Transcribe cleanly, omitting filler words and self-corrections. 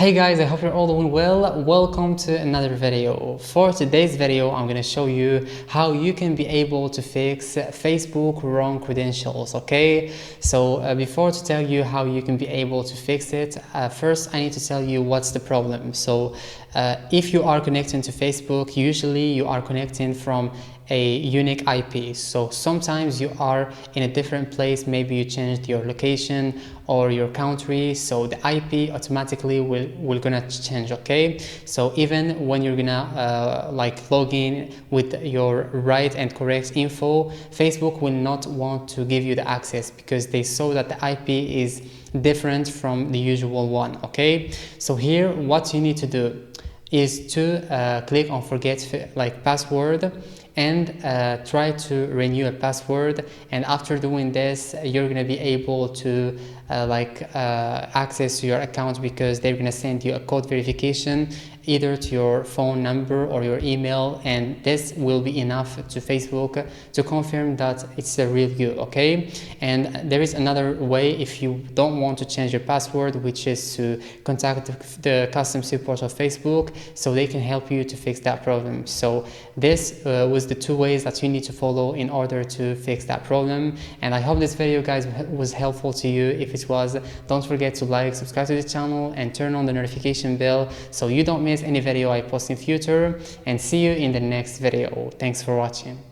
Hey guys, I hope you're all doing well. Welcome to another video. For today's video, I'm going to show you how you can be able to fix Facebook wrong credentials, okay? So before to tell you how you can be able to fix it, first I need to tell you what's the problem. So if you are connecting to Facebook, usually you are connecting from a unique IP. So sometimes you are in a different place, maybe you changed your location or your country, so the IP automatically will gonna change, okay? So even when you're gonna like log in with your right and correct info, Facebook will not want to give you the access because they saw that the IP is different from the usual one, okay? So here what you need to do is to click on forget password and try to renew a password, and after doing this you're gonna be able to access your account because they're gonna send you a code verification either to your phone number or your email, and this will be enough to Facebook to confirm that it's a real you, okay? And there is another way if you don't want to change your password, which is to contact the customer support of Facebook so they can help you to fix that problem. So this was the two ways that you need to follow in order to fix that problem, and I hope this video, guys, was helpful to you. If it was, don't forget to like, subscribe to the channel and turn on the notification bell so you don't miss any video I post in future, and see you in the next video. Thanks for watching.